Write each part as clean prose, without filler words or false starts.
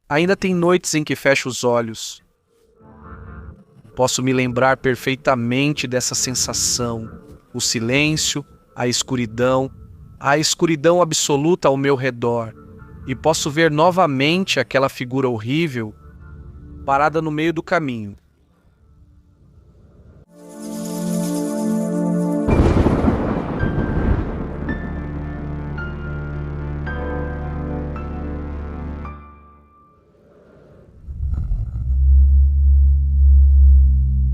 Ainda tem noites em que fecho os olhos. Posso me lembrar perfeitamente dessa sensação, o silêncio, a escuridão absoluta ao meu redor, e posso ver novamente aquela figura horrível parada no meio do caminho.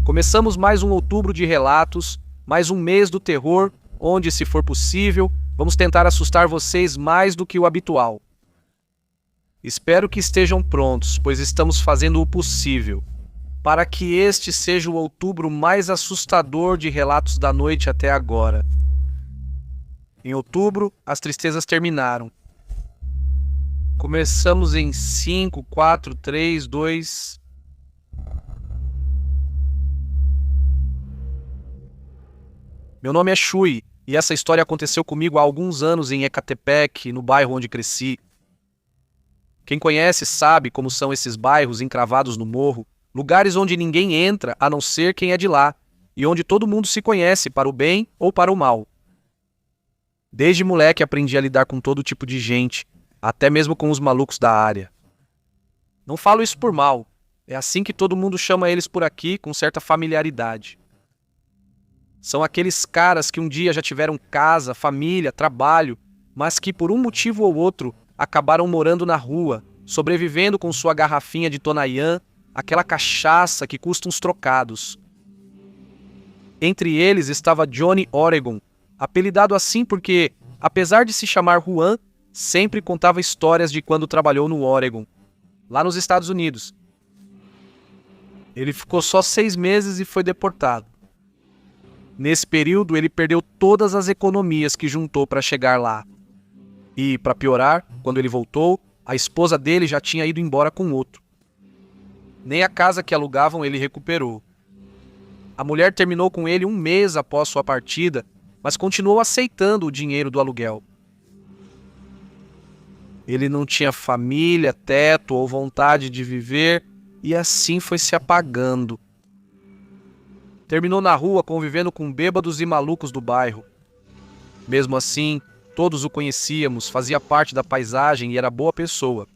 Começamos mais um outubro de relatos, mais um mês do terror, onde, se for possível, vamos tentar assustar vocês mais do que o habitual. Espero que estejam prontos, pois estamos fazendo o possível para que este seja o outubro mais assustador de relatos da noite até agora. Em outubro, as tristezas terminaram. Começamos em 5, 4, 3, 2... Meu nome é Shui, e essa história aconteceu comigo há alguns anos em Ecatepec, no bairro onde cresci. Quem conhece sabe como são esses bairros encravados no morro, lugares onde ninguém entra a não ser quem é de lá, e onde todo mundo se conhece para o bem ou para o mal. Desde moleque aprendi a lidar com todo tipo de gente, até mesmo com os malucos da área. Não falo isso por mal, é assim que todo mundo chama eles por aqui, com certa familiaridade. São aqueles caras que um dia já tiveram casa, família, trabalho, mas que por um motivo ou outro acabaram morando na rua, sobrevivendo com sua garrafinha de Tonayán, aquela cachaça que custa uns trocados. Entre eles estava Johnny Oregon, apelidado assim porque, apesar de se chamar Juan, sempre contava histórias de quando trabalhou no Oregon, lá nos Estados Unidos. Ele ficou só 6 meses e foi deportado. Nesse período, ele perdeu todas as economias que juntou para chegar lá. E, para piorar, quando ele voltou, a esposa dele já tinha ido embora com outro. Nem a casa que alugavam ele recuperou. A mulher terminou com ele um mês após sua partida, mas continuou aceitando o dinheiro do aluguel. Ele não tinha família, teto ou vontade de viver, e assim foi se apagando. Terminou na rua convivendo com bêbados e malucos do bairro. Mesmo assim, todos o conhecíamos, fazia parte da paisagem e era boa pessoa.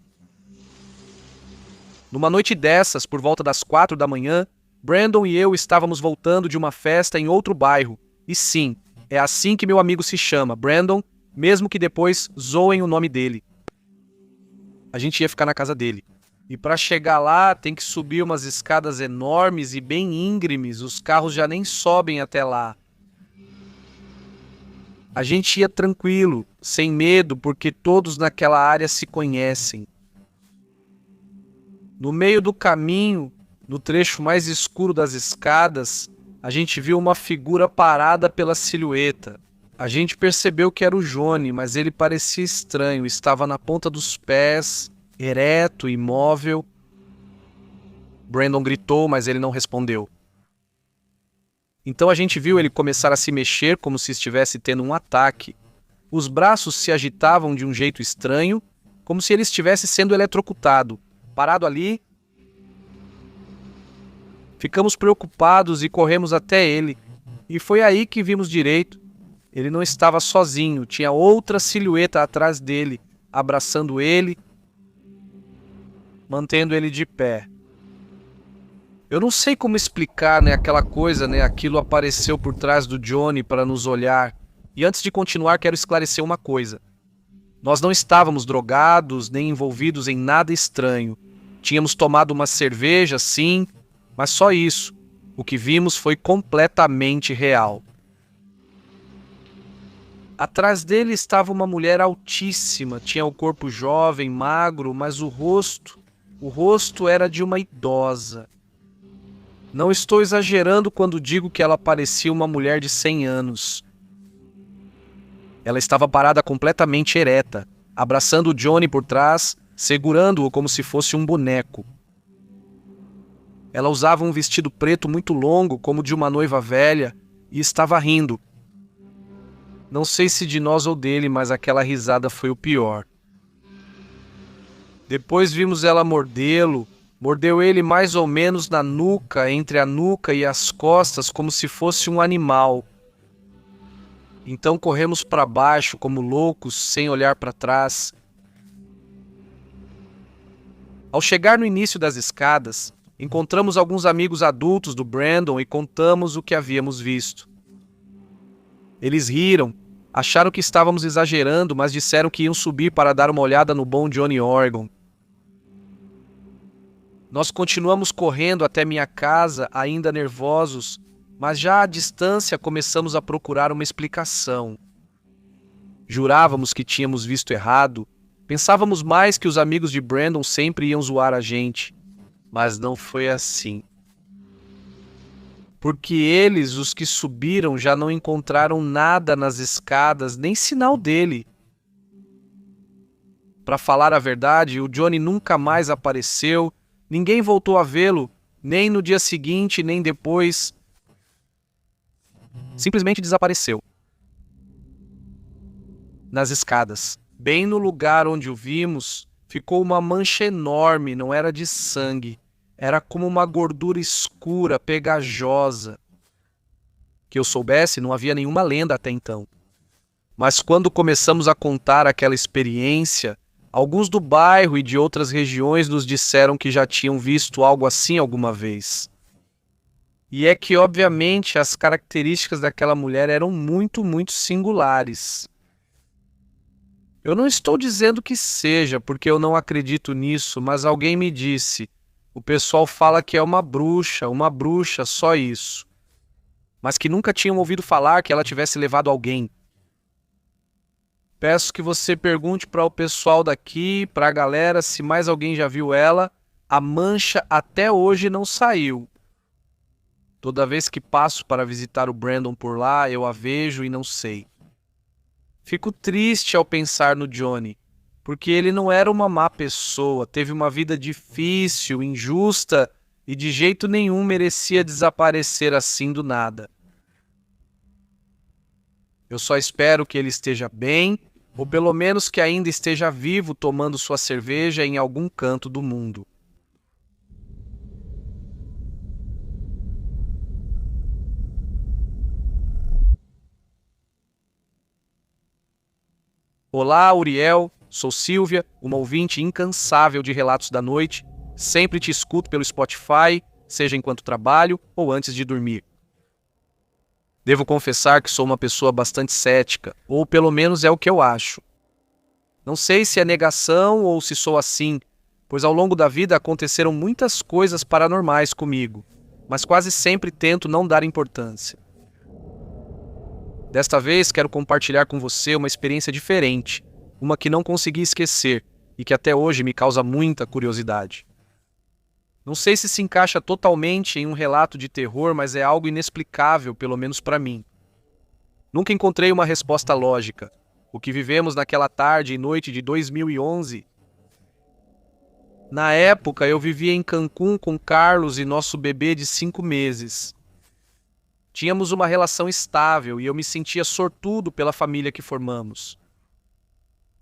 Numa noite dessas, por volta das 4 da manhã, Brandon e eu estávamos voltando de uma festa em outro bairro. E sim, é assim que meu amigo se chama, Brandon, mesmo que depois zoem o nome dele. A gente ia ficar na casa dele. E para chegar lá tem que subir umas escadas enormes e bem íngremes, os carros já nem sobem até lá. A gente ia tranquilo, sem medo, porque todos naquela área se conhecem. No meio do caminho, no trecho mais escuro das escadas, a gente viu uma figura parada pela silhueta. A gente percebeu que era o Johnny, mas ele parecia estranho, estava na ponta dos pés, ereto, imóvel. Brandon gritou, mas ele não respondeu. Então a gente viu ele começar a se mexer como se estivesse tendo um ataque. Os braços se agitavam de um jeito estranho, como se ele estivesse sendo eletrocutado. Parado ali, ficamos preocupados e corremos até ele. E foi aí que vimos direito. Ele não estava sozinho, tinha outra silhueta atrás dele, abraçando ele, mantendo ele de pé. Eu não sei como explicar, aquela coisa, aquilo apareceu por trás do Johnny para nos olhar. E antes de continuar, quero esclarecer uma coisa. Nós não estávamos drogados, nem envolvidos em nada estranho. Tínhamos tomado uma cerveja, sim, mas só isso. O que vimos foi completamente real. Atrás dele estava uma mulher altíssima, tinha o corpo jovem, magro, mas o rosto era de uma idosa. Não estou exagerando quando digo que ela parecia uma mulher de 100 anos. Ela estava parada completamente ereta, abraçando o Johnny por trás, segurando-o como se fosse um boneco. Ela usava um vestido preto muito longo, como de uma noiva velha, e estava rindo. Não sei se de nós ou dele, mas aquela risada foi o pior. Depois vimos ela mordê-lo. Mordeu ele mais ou menos na nuca, entre a nuca e as costas, como se fosse um animal. Então corremos para baixo como loucos, sem olhar para trás. Ao chegar no início das escadas, encontramos alguns amigos adultos do Brandon e contamos o que havíamos visto. Eles riram, acharam que estávamos exagerando, mas disseram que iam subir para dar uma olhada no bom Johnny Oregon. Nós continuamos correndo até minha casa, ainda nervosos, mas já à distância começamos a procurar uma explicação. Jurávamos que tínhamos visto errado, pensávamos mais que os amigos de Brandon sempre iam zoar a gente, mas não foi assim. Porque eles, os que subiram, já não encontraram nada nas escadas, nem sinal dele. Para falar a verdade, o Johnny nunca mais apareceu, ninguém voltou a vê-lo, nem no dia seguinte, nem depois. Simplesmente desapareceu. Nas escadas, bem no lugar onde o vimos, ficou uma mancha enorme, não era de sangue. Era como uma gordura escura, pegajosa. Que eu soubesse, não havia nenhuma lenda até então. Mas quando começamos a contar aquela experiência, alguns do bairro e de outras regiões nos disseram que já tinham visto algo assim alguma vez. E é que, obviamente, as características daquela mulher eram muito, muito singulares. Eu não estou dizendo que seja, porque eu não acredito nisso, mas alguém me disse: o pessoal fala que é uma bruxa, só isso. Mas que nunca tinham ouvido falar que ela tivesse levado alguém. Peço que você pergunte para o pessoal daqui, para a galera, se mais alguém já viu ela. A mancha até hoje não saiu. Toda vez que passo para visitar o Brandon por lá, eu a vejo e não sei. Fico triste ao pensar no Johnny, porque ele não era uma má pessoa, teve uma vida difícil, injusta e de jeito nenhum merecia desaparecer assim do nada. Eu só espero que ele esteja bem, ou pelo menos que ainda esteja vivo tomando sua cerveja em algum canto do mundo. Olá, Uriel. Sou Silvia, uma ouvinte incansável de Relatos da Noite. Sempre te escuto pelo Spotify, seja enquanto trabalho ou antes de dormir. Devo confessar que sou uma pessoa bastante cética, ou pelo menos é o que eu acho. Não sei se é negação ou se sou assim, pois ao longo da vida aconteceram muitas coisas paranormais comigo, mas quase sempre tento não dar importância. Desta vez quero compartilhar com você uma experiência diferente, uma que não consegui esquecer e que até hoje me causa muita curiosidade. Não sei se encaixa totalmente em um relato de terror, mas é algo inexplicável, pelo menos para mim. Nunca encontrei uma resposta lógica. O que vivemos naquela tarde e noite de 2011... Na época, eu vivia em Cancún com Carlos e nosso bebê de 5 meses. Tínhamos uma relação estável e eu me sentia sortudo pela família que formamos.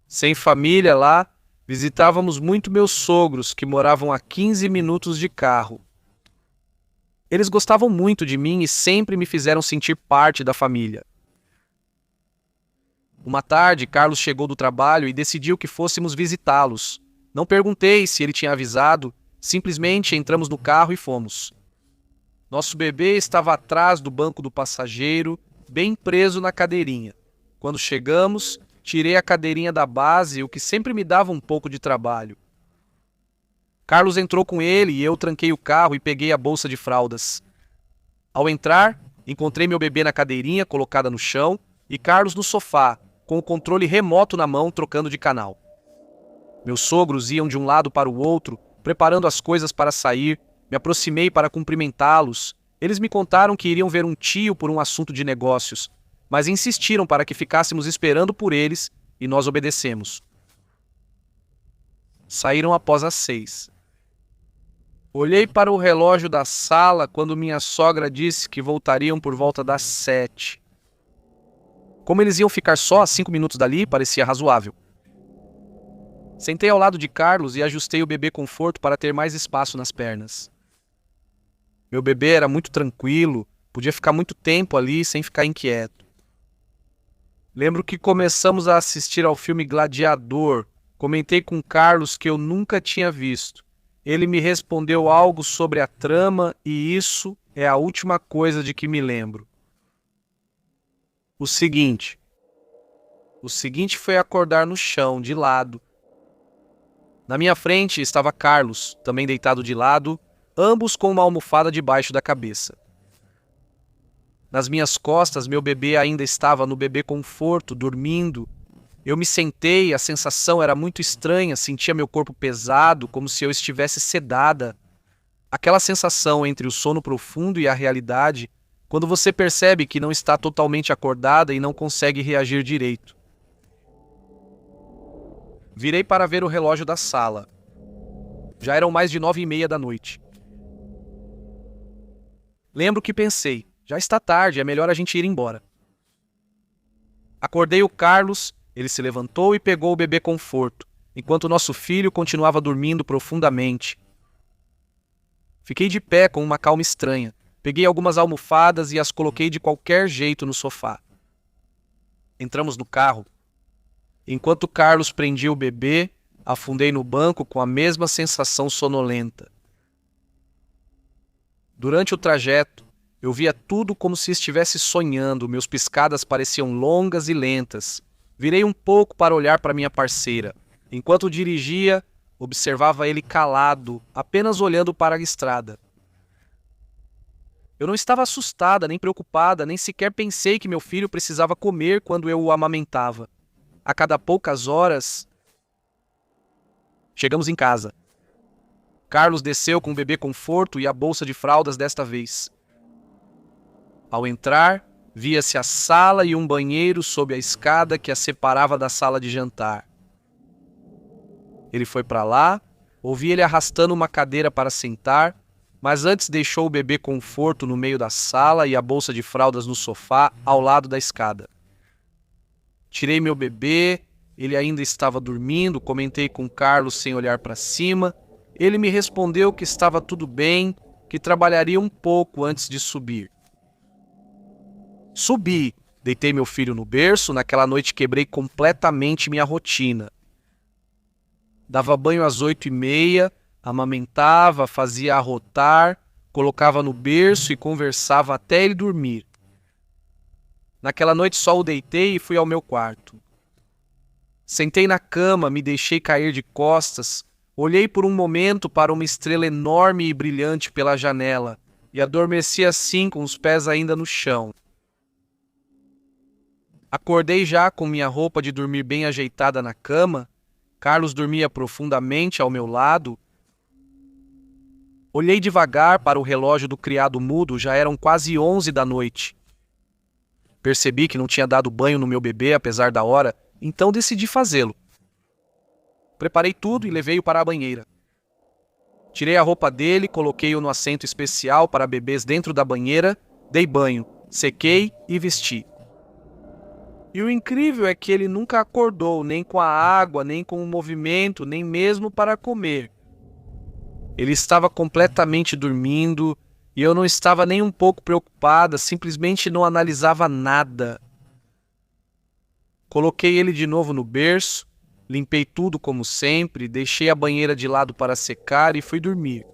Sem família lá, visitávamos muito meus sogros, que moravam a 15 minutos de carro. Eles gostavam muito de mim e sempre me fizeram sentir parte da família. Uma tarde, Carlos chegou do trabalho e decidiu que fôssemos visitá-los. Não perguntei se ele tinha avisado, simplesmente entramos no carro e fomos. Nosso bebê estava atrás do banco do passageiro, bem preso na cadeirinha. Quando chegamos, tirei a cadeirinha da base, o que sempre me dava um pouco de trabalho. Carlos entrou com ele e eu tranquei o carro e peguei a bolsa de fraldas. Ao entrar, encontrei meu bebê na cadeirinha colocada no chão e Carlos no sofá, com o controle remoto na mão, trocando de canal. Meus sogros iam de um lado para o outro, preparando as coisas para sair. Me aproximei para cumprimentá-los. Eles me contaram que iriam ver um tio por um assunto de negócios, mas insistiram para que ficássemos esperando por eles e nós obedecemos. Saíram após as 6. Olhei para o relógio da sala quando minha sogra disse que voltariam por volta das 7. Como eles iam ficar só a 5 minutos dali, parecia razoável. Sentei ao lado de Carlos e ajustei o bebê conforto para ter mais espaço nas pernas. Meu bebê era muito tranquilo, podia ficar muito tempo ali sem ficar inquieto. Lembro que começamos a assistir ao filme Gladiador. Comentei com Carlos que eu nunca tinha visto. Ele me respondeu algo sobre a trama e isso é a última coisa de que me lembro. O seguinte foi acordar no chão, de lado. Na minha frente estava Carlos, também deitado de lado, ambos com uma almofada debaixo da cabeça. Nas minhas costas, meu bebê ainda estava no bebê conforto, dormindo. Eu me sentei, a sensação era muito estranha, sentia meu corpo pesado, como se eu estivesse sedada. Aquela sensação entre o sono profundo e a realidade, quando você percebe que não está totalmente acordada e não consegue reagir direito. Virei para ver o relógio da sala. Já eram mais de 9h30 da noite. Lembro que pensei, já está tarde, é melhor a gente ir embora. Acordei o Carlos, ele se levantou e pegou o bebê conforto, enquanto nosso filho continuava dormindo profundamente. Fiquei de pé com uma calma estranha. Peguei algumas almofadas e as coloquei de qualquer jeito no sofá. Entramos no carro. Enquanto Carlos prendia o bebê, afundei no banco com a mesma sensação sonolenta. Durante o trajeto, eu via tudo como se estivesse sonhando, meus piscadas pareciam longas e lentas. Virei um pouco para olhar para minha parceira. Enquanto dirigia, observava ele calado, apenas olhando para a estrada. Eu não estava assustada, nem preocupada, nem sequer pensei que meu filho precisava comer quando eu o amamentava. A cada poucas horas, chegamos em casa. Carlos desceu com o bebê conforto e a bolsa de fraldas desta vez. Ao entrar, via-se a sala e um banheiro sob a escada que a separava da sala de jantar. Ele foi para lá, ouvi ele arrastando uma cadeira para sentar, mas antes deixou o bebê conforto no meio da sala e a bolsa de fraldas no sofá ao lado da escada. Tirei meu bebê, ele ainda estava dormindo, comentei com Carlos sem olhar para cima. Ele me respondeu que estava tudo bem, que trabalharia um pouco antes de subir. Subi, deitei meu filho no berço, naquela noite quebrei completamente minha rotina. Dava banho às 8h30, amamentava, fazia arrotar, colocava no berço e conversava até ele dormir. Naquela noite só o deitei e fui ao meu quarto. Sentei na cama, me deixei cair de costas, olhei por um momento para uma estrela enorme e brilhante pela janela e adormeci assim com os pés ainda no chão. Acordei já com minha roupa de dormir bem ajeitada na cama. Carlos dormia profundamente ao meu lado. Olhei devagar para o relógio do criado mudo, já eram quase 11 da noite. Percebi que não tinha dado banho no meu bebê apesar da hora, então decidi fazê-lo. Preparei tudo e levei-o para a banheira. Tirei a roupa dele, coloquei-o no assento especial para bebês dentro da banheira, dei banho, sequei e vesti. E o incrível é que ele nunca acordou, nem com a água, nem com o movimento, nem mesmo para comer. Ele estava completamente dormindo e eu não estava nem um pouco preocupada, simplesmente não analisava nada. Coloquei ele de novo no berço, limpei tudo como sempre, deixei a banheira de lado para secar e fui dormir.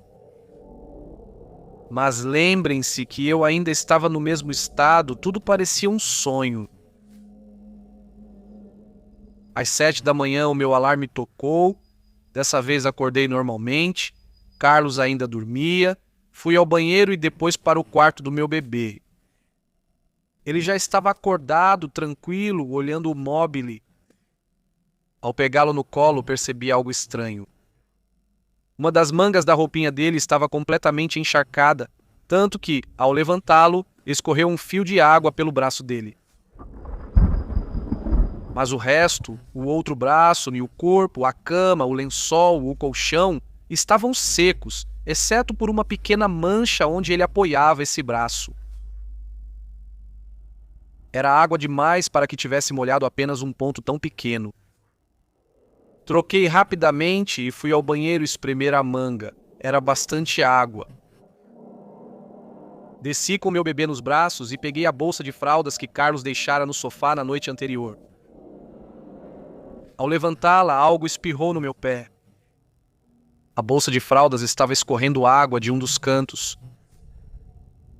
Mas lembrem-se que eu ainda estava no mesmo estado, tudo parecia um sonho. Às 7 da manhã o meu alarme tocou, dessa vez acordei normalmente, Carlos ainda dormia, fui ao banheiro e depois para o quarto do meu bebê. Ele já estava acordado, tranquilo, olhando o móbile. Ao pegá-lo no colo, percebi algo estranho. Uma das mangas da roupinha dele estava completamente encharcada, tanto que, ao levantá-lo, escorreu um fio de água pelo braço dele. Mas o resto, o outro braço e o corpo, a cama, o lençol, o colchão, estavam secos, exceto por uma pequena mancha onde ele apoiava esse braço. Era água demais para que tivesse molhado apenas um ponto tão pequeno. Troquei rapidamente e fui ao banheiro espremer a manga. Era bastante água. Desci com meu bebê nos braços e peguei a bolsa de fraldas que Carlos deixara no sofá na noite anterior. Ao levantá-la, algo espirrou no meu pé. A bolsa de fraldas estava escorrendo água de um dos cantos.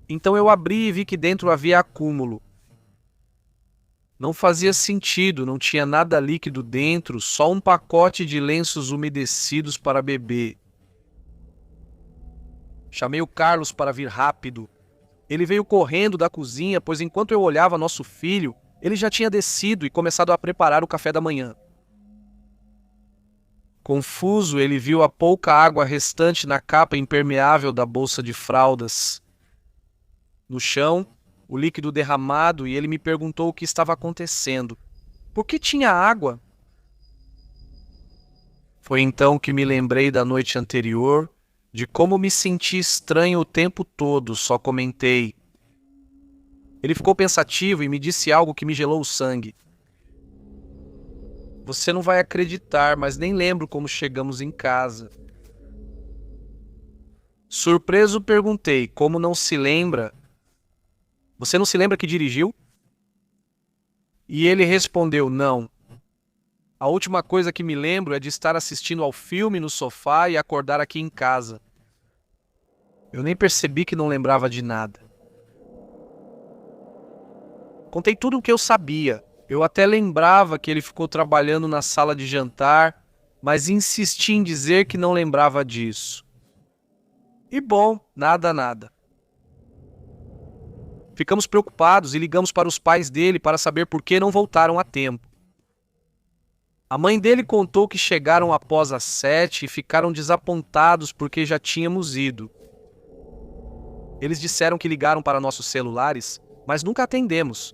Então eu abri e vi que dentro havia acúmulo. Não fazia sentido, não tinha nada líquido dentro, só um pacote de lenços umedecidos para bebê. Chamei o Carlos para vir rápido. Ele veio correndo da cozinha, pois enquanto eu olhava nosso filho, ele já tinha descido e começado a preparar o café da manhã. Confuso, ele viu a pouca água restante na capa impermeável da bolsa de fraldas. No chão, o líquido derramado, e ele me perguntou o que estava acontecendo. Por que tinha água? Foi então que me lembrei da noite anterior, de como me senti estranho o tempo todo, só comentei. Ele ficou pensativo e me disse algo que me gelou o sangue. Você não vai acreditar, mas nem lembro como chegamos em casa. Surpreso, perguntei, como não se lembra? Você não se lembra que dirigiu? E ele respondeu, não. A última coisa que me lembro é de estar assistindo ao filme no sofá e acordar aqui em casa. Eu nem percebi que não lembrava de nada. Contei tudo o que eu sabia. Eu até lembrava que ele ficou trabalhando na sala de jantar, mas insisti em dizer que não lembrava disso. E bom, nada. Ficamos preocupados e ligamos para os pais dele para saber por que não voltaram a tempo. A mãe dele contou que chegaram após as 7 e ficaram desapontados porque já tínhamos ido. Eles disseram que ligaram para nossos celulares, mas nunca atendemos.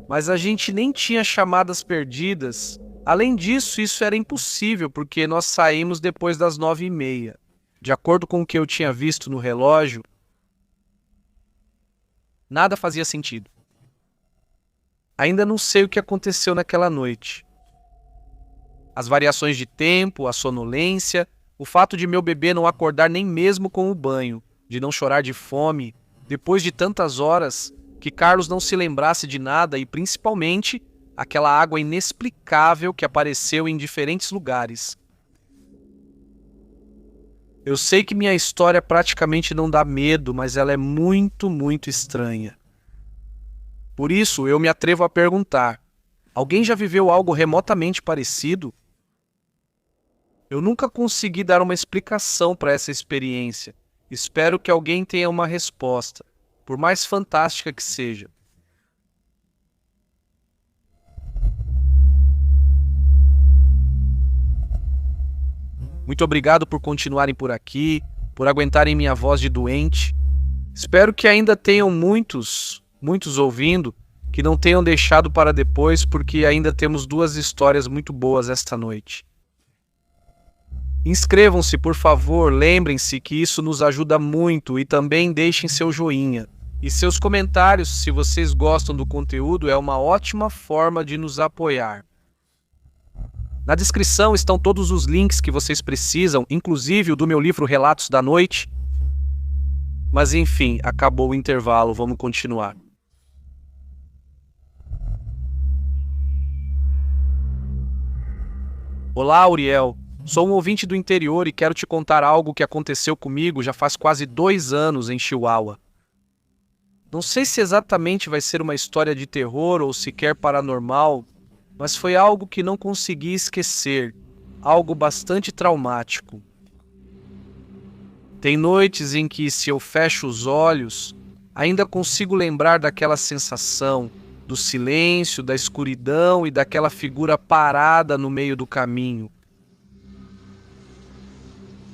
Mas a gente nem tinha chamadas perdidas. Além disso, isso era impossível porque nós saímos depois das 9h30. De acordo com o que eu tinha visto no relógio, nada fazia sentido. Ainda não sei o que aconteceu naquela noite. As variações de tempo, a sonolência, o fato de meu bebê não acordar nem mesmo com o banho, de não chorar de fome, depois de tantas horas, que Carlos não se lembrasse de nada e principalmente aquela água inexplicável que apareceu em diferentes lugares. Eu sei que minha história praticamente não dá medo, mas ela é muito estranha. Por isso, eu me atrevo a perguntar: alguém já viveu algo remotamente parecido? Eu nunca consegui dar uma explicação para essa experiência. Espero que alguém tenha uma resposta, por mais fantástica que seja. Muito obrigado por continuarem por aqui, por aguentarem minha voz de doente. Espero que ainda tenham muitos ouvindo, que não tenham deixado para depois, porque ainda temos 2 histórias muito boas esta noite. Inscrevam-se, por favor, lembrem-se que isso nos ajuda muito e também deixem seu joinha. E seus comentários, se vocês gostam do conteúdo, é uma ótima forma de nos apoiar. Na descrição estão todos os links que vocês precisam, inclusive o do meu livro Relatos da Noite. Mas enfim, acabou o intervalo, vamos continuar. Olá, Uriel. Sou um ouvinte do interior e quero te contar algo que aconteceu comigo já faz quase 2 anos em Chihuahua. Não sei se exatamente vai ser uma história de terror ou sequer paranormal, mas foi algo que não consegui esquecer, algo bastante traumático. Tem noites em que, se eu fecho os olhos, ainda consigo lembrar daquela sensação, do silêncio, da escuridão e daquela figura parada no meio do caminho.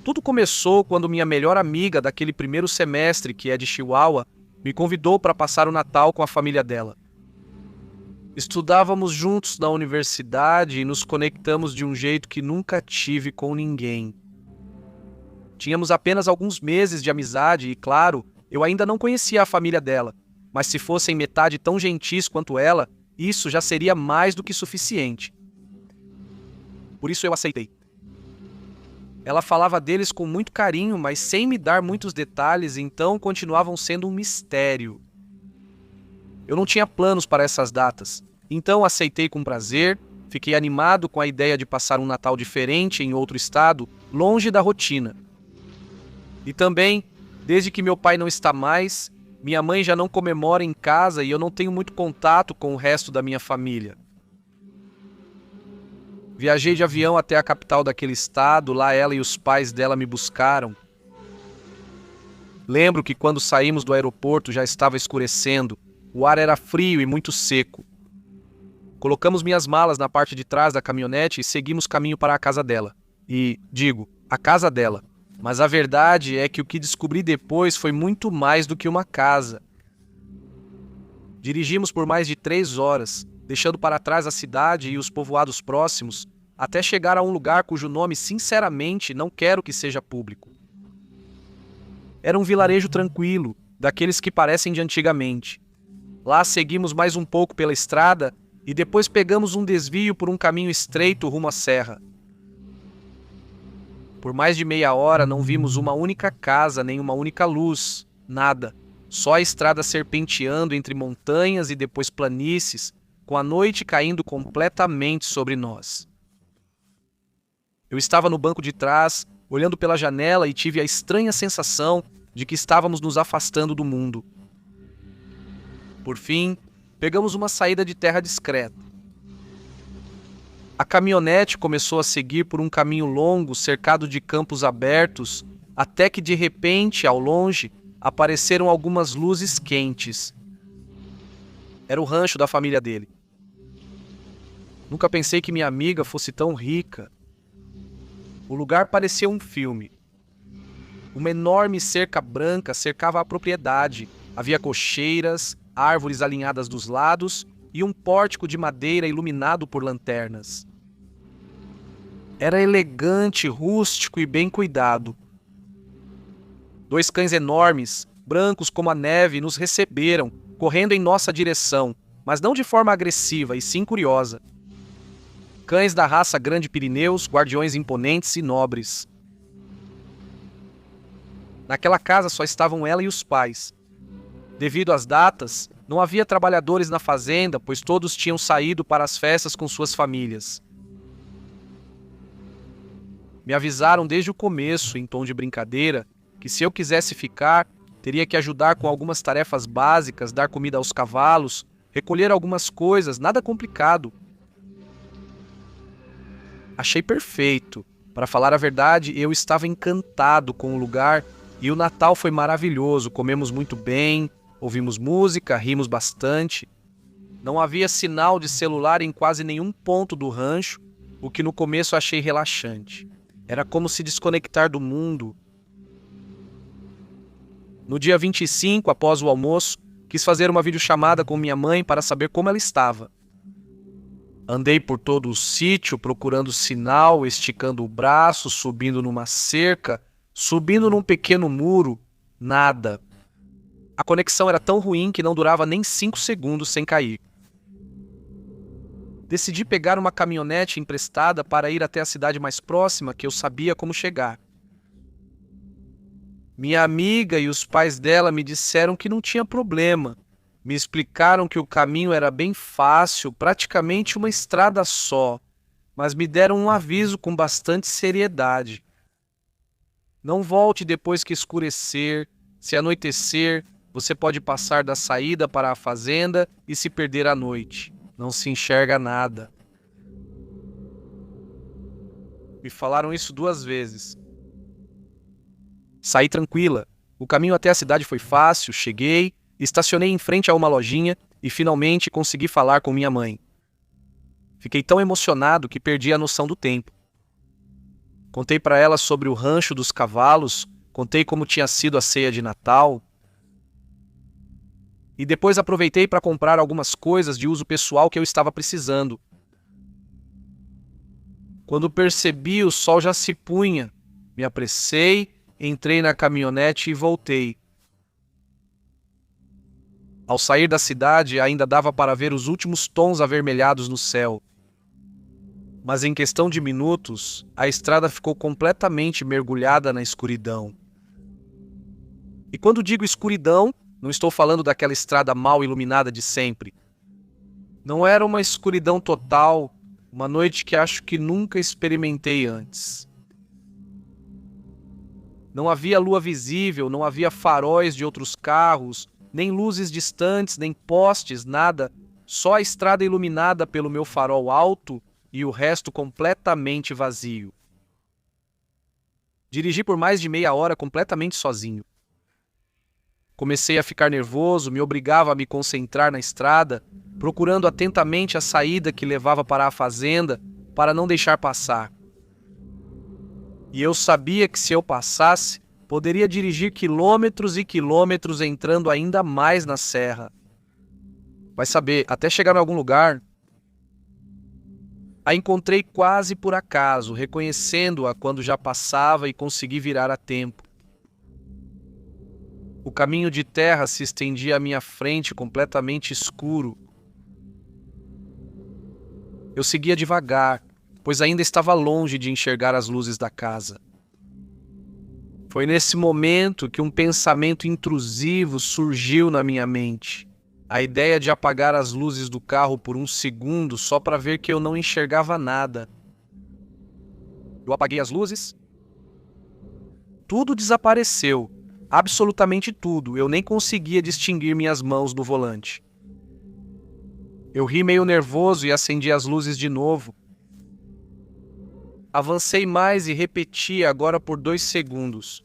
Tudo começou quando minha melhor amiga daquele primeiro semestre, que é de Chihuahua, me convidou para passar o Natal com a família dela. Estudávamos juntos na universidade e nos conectamos de um jeito que nunca tive com ninguém. Tínhamos apenas alguns meses de amizade e, claro, eu ainda não conhecia a família dela, mas se fossem metade tão gentis quanto ela, isso já seria mais do que suficiente. por isso eu aceitei. Ela falava deles com muito carinho, mas sem me dar muitos detalhes, então continuavam sendo um mistério. Eu não tinha planos para essas datas, então aceitei com prazer, fiquei animado com a ideia de passar um Natal diferente em outro estado, longe da rotina. E também, desde que meu pai não está mais, minha mãe já não comemora em casa e eu não tenho muito contato com o resto da minha família. Viajei de avião até a capital daquele estado, lá ela e os pais dela me buscaram. Lembro que quando saímos do aeroporto já estava escurecendo, o ar era frio e muito seco. Colocamos minhas malas na parte de trás da caminhonete e seguimos caminho para a casa dela. E, digo, a casa dela. Mas a verdade é que o que descobri depois foi muito mais do que uma casa. Dirigimos por mais de 3 horas, deixando para trás a cidade e os povoados próximos, até chegar a um lugar cujo nome, sinceramente, não quero que seja público. Era um vilarejo tranquilo, daqueles que parecem de antigamente. Lá seguimos mais um pouco pela estrada e depois pegamos um desvio por um caminho estreito rumo à serra. Por mais de meia hora não vimos uma única casa, nem uma única luz, nada. Só a estrada serpenteando entre montanhas e depois planícies, com a noite caindo completamente sobre nós. Eu estava no banco de trás, olhando pela janela e tive a estranha sensação de que estávamos nos afastando do mundo. Por fim, pegamos uma saída de terra discreta. A caminhonete começou a seguir por um caminho longo, cercado de campos abertos, até que de repente, ao longe, apareceram algumas luzes quentes. Era o rancho da família dele. Nunca pensei que minha amiga fosse tão rica. O lugar parecia um filme. Uma enorme cerca branca cercava a propriedade. Havia cocheiras, árvores alinhadas dos lados e um pórtico de madeira iluminado por lanternas. Era elegante, rústico e bem cuidado. 2 cães enormes, brancos como a neve, nos receberam, correndo em nossa direção, mas não de forma agressiva, e sim curiosa. Cães da raça Grande Pirineus, guardiões imponentes e nobres. Naquela casa só estavam ela e os pais. Devido às datas, não havia trabalhadores na fazenda, pois todos tinham saído para as festas com suas famílias. Me avisaram desde o começo, em tom de brincadeira, que se eu quisesse ficar, teria que ajudar com algumas tarefas básicas, dar comida aos cavalos, recolher algumas coisas, nada complicado. Achei perfeito. Para falar a verdade, eu estava encantado com o lugar e o Natal foi maravilhoso. Comemos muito bem, ouvimos música, rimos bastante. Não havia sinal de celular em quase nenhum ponto do rancho, o que no começo achei relaxante. Era como se desconectar do mundo. No dia 25, após o almoço, quis fazer uma videochamada com minha mãe para saber como ela estava. Andei por todo o sítio procurando sinal, esticando o braço, subindo numa cerca, subindo num pequeno muro, nada. A conexão era tão ruim que não durava nem 5 segundos sem cair. Decidi pegar uma caminhonete emprestada para ir até a cidade mais próxima, que eu sabia como chegar. Minha amiga e os pais dela me disseram que não tinha problema. Me explicaram que o caminho era bem fácil, praticamente uma estrada só, mas me deram um aviso com bastante seriedade. Não volte depois que escurecer. Se anoitecer, você pode passar da saída para a fazenda e se perder à noite. Não se enxerga nada. Me falaram isso 2 vezes. Saí tranquila. O caminho até a cidade foi fácil, cheguei, estacionei em frente a uma lojinha e finalmente consegui falar com minha mãe. Fiquei tão emocionado que perdi a noção do tempo. Contei para ela sobre o rancho dos cavalos, contei como tinha sido a ceia de Natal. E depois aproveitei para comprar algumas coisas de uso pessoal que eu estava precisando. Quando percebi, o sol já se punha. Me apressei, entrei na caminhonete e voltei. Ao sair da cidade, ainda dava para ver os últimos tons avermelhados no céu. Mas em questão de minutos, a estrada ficou completamente mergulhada na escuridão. E quando digo escuridão, não estou falando daquela estrada mal iluminada de sempre. Não era uma escuridão total, uma noite que acho que nunca experimentei antes. Não havia lua visível, não havia faróis de outros carros, nem luzes distantes, nem postes, nada. Só a estrada iluminada pelo meu farol alto e o resto completamente vazio. Dirigi por mais de meia hora completamente sozinho. Comecei a ficar nervoso, me obrigava a me concentrar na estrada, procurando atentamente a saída que levava para a fazenda para não deixar passar. E eu sabia que se eu passasse, poderia dirigir quilômetros e quilômetros entrando ainda mais na serra. Vai saber, até chegar em algum lugar. A encontrei quase por acaso, reconhecendo-a quando já passava e consegui virar a tempo. O caminho de terra se estendia à minha frente, completamente escuro. Eu seguia devagar, pois ainda estava longe de enxergar as luzes da casa. Foi nesse momento que um pensamento intrusivo surgiu na minha mente. A ideia de apagar as luzes do carro por um segundo só para ver que eu não enxergava nada. Eu apaguei as luzes. Tudo desapareceu. Absolutamente tudo. Eu nem conseguia distinguir minhas mãos no volante. Eu ri meio nervoso e acendi as luzes de novo. Avancei mais e repeti agora por 2 segundos.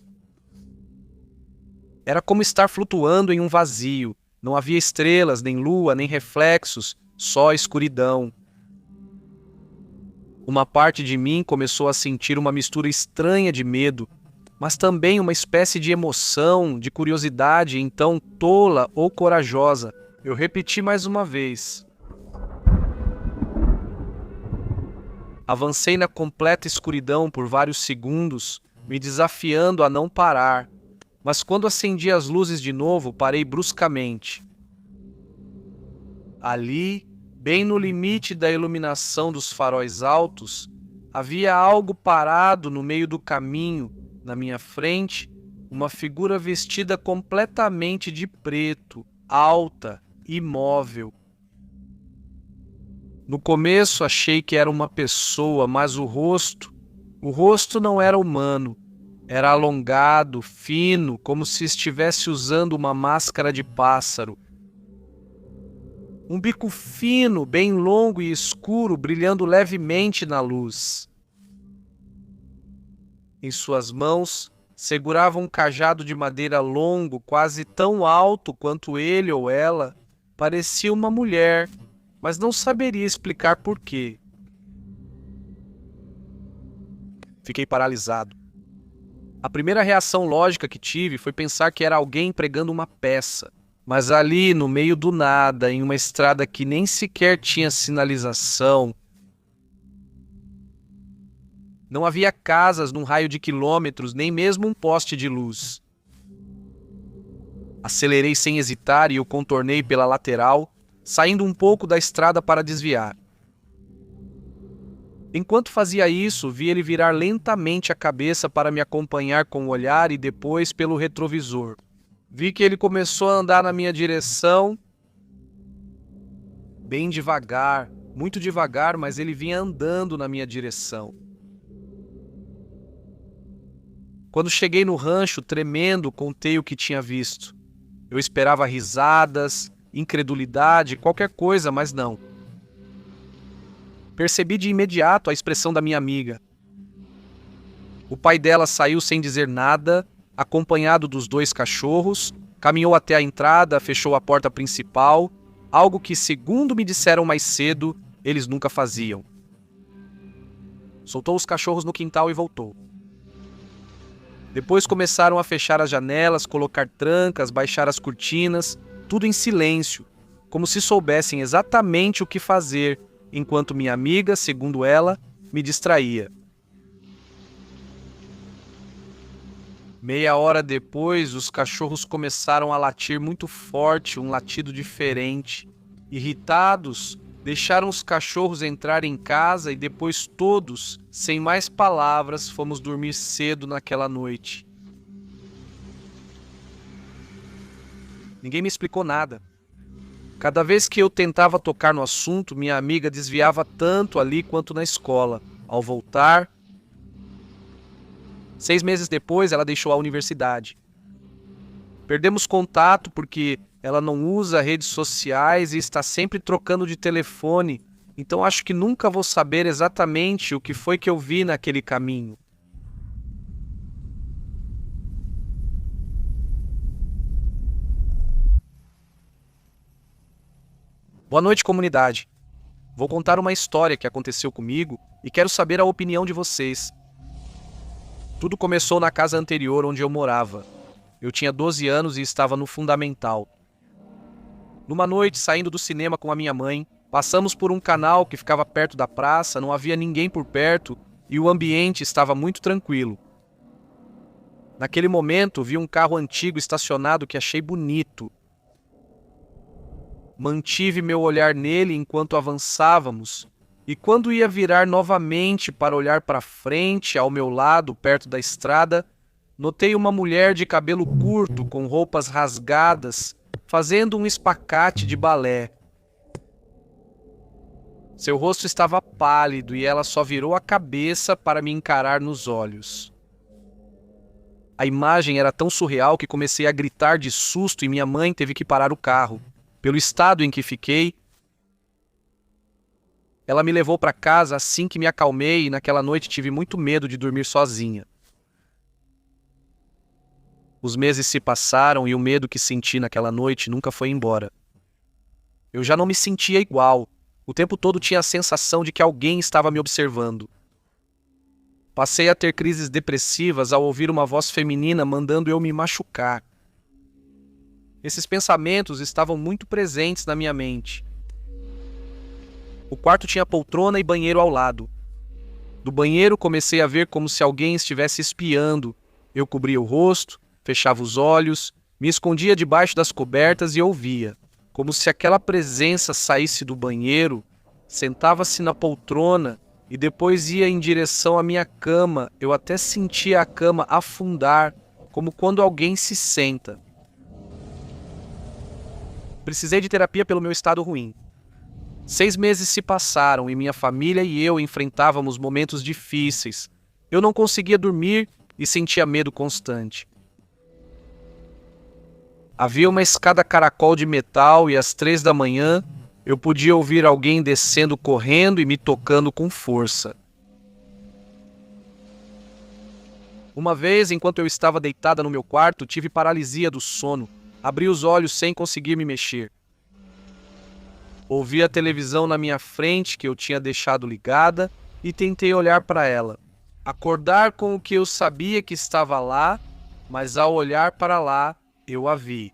Era como estar flutuando em um vazio. Não havia estrelas, nem lua, nem reflexos, só escuridão. Uma parte de mim começou a sentir uma mistura estranha de medo, mas também uma espécie de emoção, de curiosidade, então tola ou corajosa. Eu repeti mais uma vez. Avancei na completa escuridão por vários segundos, me desafiando a não parar. Mas quando acendi as luzes de novo, parei bruscamente. Ali, bem no limite da iluminação dos faróis altos, havia algo parado no meio do caminho, na minha frente, uma figura vestida completamente de preto, alta, imóvel. No começo achei que era uma pessoa, mas o rosto não era humano. Era alongado, fino, como se estivesse usando uma máscara de pássaro. Um bico fino, bem longo e escuro, brilhando levemente na luz. Em suas mãos, segurava um cajado de madeira longo, quase tão alto quanto ele ou ela. Parecia uma mulher, mas não saberia explicar por quê. Fiquei paralisado. A primeira reação lógica que tive foi pensar que era alguém pregando uma peça. Mas ali, no meio do nada, em uma estrada que nem sequer tinha sinalização, não havia casas num raio de quilômetros, nem mesmo um poste de luz. Acelerei sem hesitar e o contornei pela lateral, saindo um pouco da estrada para desviar. Enquanto fazia isso, vi ele virar lentamente a cabeça para me acompanhar com o olhar e depois pelo retrovisor. Vi que ele começou a andar na minha direção, bem devagar, muito devagar, mas ele vinha andando na minha direção. Quando cheguei no rancho, tremendo, contei o que tinha visto. Eu esperava risadas, incredulidade, qualquer coisa, mas não. Percebi de imediato a expressão da minha amiga. O pai dela saiu sem dizer nada, acompanhado dos 2 cachorros, caminhou até a entrada, fechou a porta principal, algo que, segundo me disseram mais cedo, eles nunca faziam. Soltou os cachorros no quintal e voltou. Depois começaram a fechar as janelas, colocar trancas, baixar as cortinas, tudo em silêncio, como se soubessem exatamente o que fazer, enquanto minha amiga, segundo ela, me distraía. Meia hora depois, os cachorros começaram a latir muito forte, um latido diferente. Irritados, Deixaram os cachorros entrar em casa e depois todos, sem mais palavras, fomos dormir cedo naquela noite. Ninguém me explicou nada. Cada vez que eu tentava tocar no assunto, minha amiga desviava tanto ali quanto na escola. Ao voltar, 6 meses depois, ela deixou a universidade. Perdemos contato porque ela não usa redes sociais e está sempre trocando de telefone, então acho que nunca vou saber exatamente o que foi que eu vi naquele caminho. Boa noite, comunidade. Vou contar uma história que aconteceu comigo e quero saber a opinião de vocês. Tudo começou na casa anterior onde eu morava. Eu tinha 12 anos e estava no fundamental. Numa noite, saindo do cinema com a minha mãe, passamos por um canal que ficava perto da praça, não havia ninguém por perto e o ambiente estava muito tranquilo. Naquele momento, vi um carro antigo estacionado que achei bonito. Mantive meu olhar nele enquanto avançávamos, e quando ia virar novamente para olhar para frente, ao meu lado, perto da estrada, notei uma mulher de cabelo curto, com roupas rasgadas, fazendo um espacate de balé. Seu rosto estava pálido e ela só virou a cabeça para me encarar nos olhos. A imagem era tão surreal que comecei a gritar de susto e minha mãe teve que parar o carro. Pelo estado em que fiquei, ela me levou para casa assim que me acalmei e naquela noite tive muito medo de dormir sozinha. Os meses se passaram e o medo que senti naquela noite nunca foi embora. Eu já não me sentia igual. O tempo todo tinha a sensação de que alguém estava me observando. Passei a ter crises depressivas ao ouvir uma voz feminina mandando eu me machucar. Esses pensamentos estavam muito presentes na minha mente. O quarto tinha poltrona e banheiro ao lado. Do banheiro comecei a ver como se alguém estivesse espiando. Eu cobria o rosto, fechava os olhos, me escondia debaixo das cobertas e ouvia. Como se aquela presença saísse do banheiro, sentava-se na poltrona e depois ia em direção à minha cama. Eu até sentia a cama afundar, como quando alguém se senta. Precisei de terapia pelo meu estado ruim. 6 meses se passaram e minha família e eu enfrentávamos momentos difíceis. Eu não conseguia dormir e sentia medo constante. Havia uma escada caracol de metal e às 3 da manhã eu podia ouvir alguém descendo correndo e me tocando com força. Uma vez, enquanto eu estava deitada no meu quarto, tive paralisia do sono. Abri os olhos sem conseguir me mexer. Ouvi a televisão na minha frente que eu tinha deixado ligada e tentei olhar para ela. Acordar com o que eu sabia que estava lá, mas ao olhar para lá, eu a vi.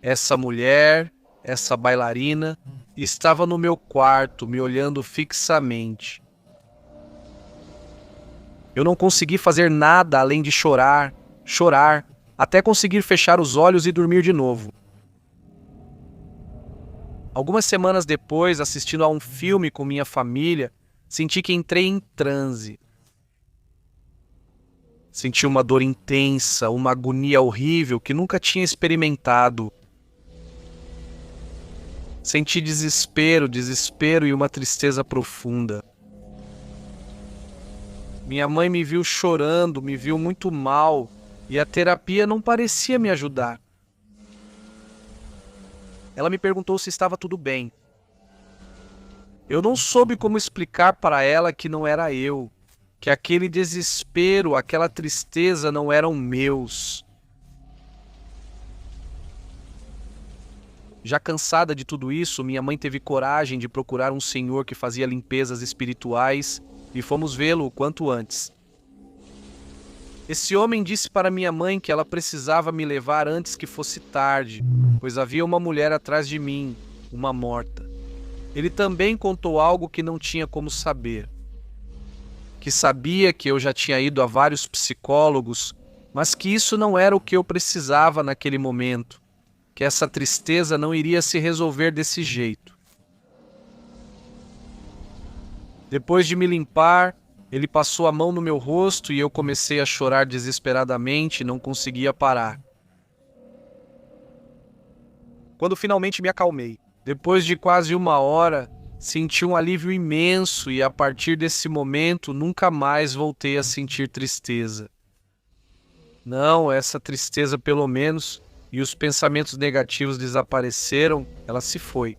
Essa mulher, essa bailarina, estava no meu quarto, me olhando fixamente. Eu não consegui fazer nada além de chorar, até conseguir fechar os olhos e dormir de novo. Algumas semanas depois, assistindo a um filme com minha família, senti que entrei em transe. Senti uma dor intensa, uma agonia horrível que nunca tinha experimentado. Senti desespero e uma tristeza profunda. Minha mãe me viu chorando, me viu muito mal, e a terapia não parecia me ajudar. Ela me perguntou se estava tudo bem. Eu não soube como explicar para ela que não era eu, que aquele desespero, aquela tristeza não eram meus. Já cansada de tudo isso, minha mãe teve coragem de procurar um senhor que fazia limpezas espirituais e fomos vê-lo o quanto antes. Esse homem disse para minha mãe que ela precisava me levar antes que fosse tarde, pois havia uma mulher atrás de mim, uma morta. Ele também contou algo que não tinha como saber. Que sabia que eu já tinha ido a vários psicólogos, mas que isso não era o que eu precisava naquele momento, que essa tristeza não iria se resolver desse jeito. Depois de me limpar, ele passou a mão no meu rosto e eu comecei a chorar desesperadamente e não conseguia parar. Quando finalmente me acalmei, depois de quase 1 hora, senti um alívio imenso e a partir desse momento nunca mais voltei a sentir tristeza. Não, essa tristeza pelo menos, e os pensamentos negativos desapareceram, ela se foi.